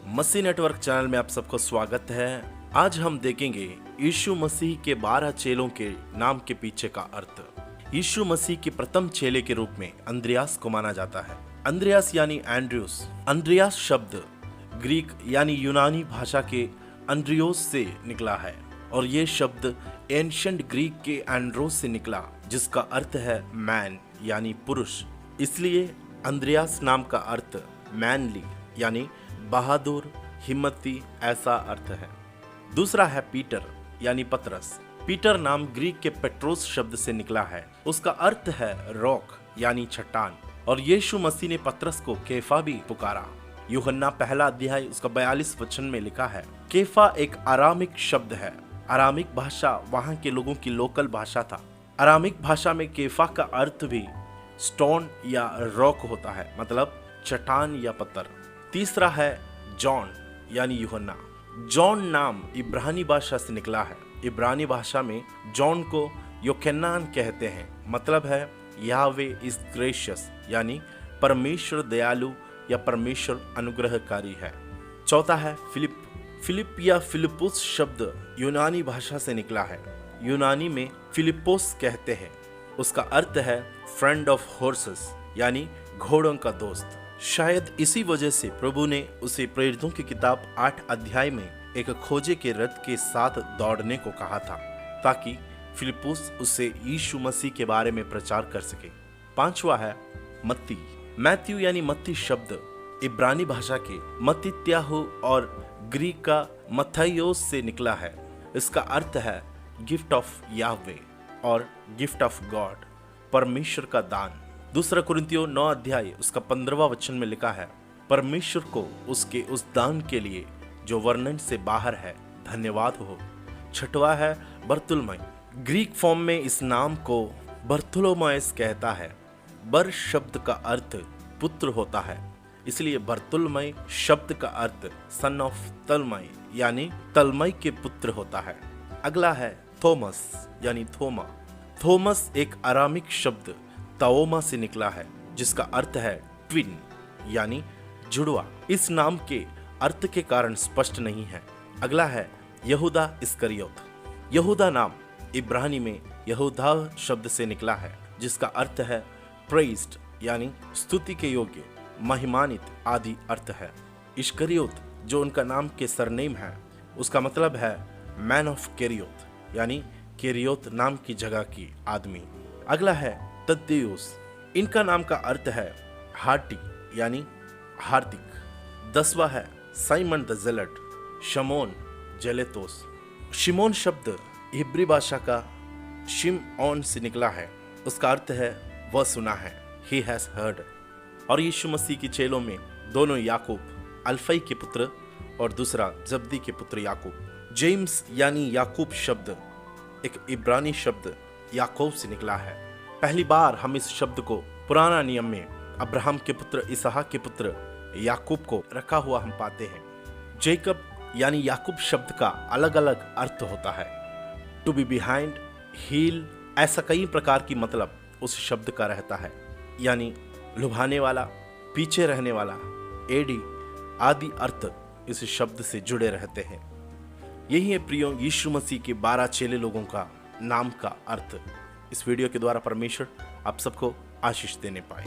मसीह network channel में आप सबको स्वागत है। आज हम देखेंगे यीशु मसीह के 12 चेलों के नाम के पीछे का अर्थ। यीशु मसीह के प्रथम चेले के रूप में अंद्रयास को माना जाता है। अंद्रयास यानी एंड्रयूस। अंद्रयास शब्द ग्रीक यानी यूनानी भाषा के अंद्रियोस से निकला है और ये शब्द एंशिएंट ग्रीक के एंड्रोस से निकला, जिसका अर्थ है मैन यानी पुरुष। इसलिए अंद्रयास नाम का अर्थ मैनली यानी बहादुर, हिम्मती ऐसा अर्थ है। दूसरा है पीटर यानी पतरस। पीटर नाम ग्रीक के पेट्रोस शब्द से निकला है। उसका अर्थ है रॉक यानी चट्टान। और यीशु मसीह ने पतरस को केफा भी पुकारा। यूहन्ना पहला अध्याय उसका 42 वचन में लिखा है। केफा एक अरामिक शब्द है। अरामिक भाषा वहां के लोगों की लोकल भाषा था। अरामिक भाषा में केफा का अर्थ भी स्टोन या रॉक होता है, मतलब चट्टान या पत्थर। तीसरा है जॉन यानी यूहन्ना। जॉन नाम इब्रानी भाषा से निकला है। इब्रानी भाषा में जॉन को योकेनान कहते हैं, मतलब है याहवे इज ग्रेशियस यानी परमेश्वर दयालु या परमेश्वर अनुग्रहकारी है। चौथा है फिलिप। फिलिप या फिलिपुस शब्द यूनानी भाषा से निकला है। यूनानी में फिलिपोस कहते हैं। उसका अर्थ है फ्रेंड ऑफ हॉर्सेस यानी घोड़ों का दोस्त। शायद इसी वजह से प्रभु ने उसे प्रेरितों की किताब 8 अध्याय में एक खोजे के रथ के साथ दौड़ने को कहा था, ताकि फिलिपुस उससे यीशु मसीह के बारे में प्रचार कर सके। पांचवा है मत्ती। मैथ्यू यानी मत्ती शब्द इब्रानी भाषा के मत्तित्याहु और ग्रीक का मथाइयोस से निकला है। इसका अर्थ है गिफ्ट ऑफ याहवे और गिफ्ट ऑफ गॉड, परमेश्वर का दान। दूसरा कुरिन्थियों 9 अध्याय उसका 15वां वचन में लिखा है, परमेश्वर को उसके उस दान के लिए जो वर्णन से बाहर है धन्यवाद हो। छठवा है बर्तुलमय। ग्रीक फॉर्म में इस नाम को बर्थुलोमायस कहता है। बर शब्द का अर्थ पुत्र होता है, इसलिए बर्तुलमय शब्द का अर्थ सन ऑफ तलमय यानी तलमय के पुत्र होता है। अगला है थॉमस यानी थोमा। थॉमस एक अरामिक शब्द ताओमा से निकला है, जिसका अर्थ है ट्विन यानी जुड़वा। इस नाम के अर्थ के कारण स्पष्ट नहीं है। अगला है यहूदा इस्करियोत। यहूदा नाम इब्रानी में यहूदा शब्द से निकला है, जिसका अर्थ है प्रेज्ड यानी स्तुति के योग्य, महिमानित आदि अर्थ है। इस्करियोत जो उनका नाम के सरनेम है, उसका मतलब है मैन ऑफ केरियोत यानी केरियोत नाम की जगह की आदमी। अगला है तद्देउस। इनका नाम का अर्थ है हार्टी यानी हार्दिक। 10वां है साइमन द जेलट। शमोन जेलेतोस। शिमोन शब्द हिब्री भाषा का शिमओन से निकला है। उसका अर्थ है वह सुना है, ही हैज हर्ड। और यीशु मसीह की चेलों में दोनों याकूब अल्फई के पुत्र और दूसरा जब्दी के पुत्र याकूब। जेम्स यानी याकूब शब्द एक इब्रानी शब्द याकूब से निकला है। पहली बार हम इस शब्द को पुराना नियम में अब्राहम के पुत्र इसहाक के पुत्र याकूब को रखा हुआ हम पाते हैं। जेकब यानी याकूब शब्द का अलग अलग अर्थ होता है। टू बी बिहाइंड, हील, ऐसा कई प्रकार की मतलब उस शब्द का रहता है, यानी लुभाने वाला, पीछे रहने वाला, एडी आदि अर्थ इस शब्द से जुड़े रहते हैं। यही है प्रियो यीशु मसीह के 12 चेले लोगों का नाम का अर्थ। इस वीडियो के द्वारा परमेश्वर आप सबको आशीष देने पाए।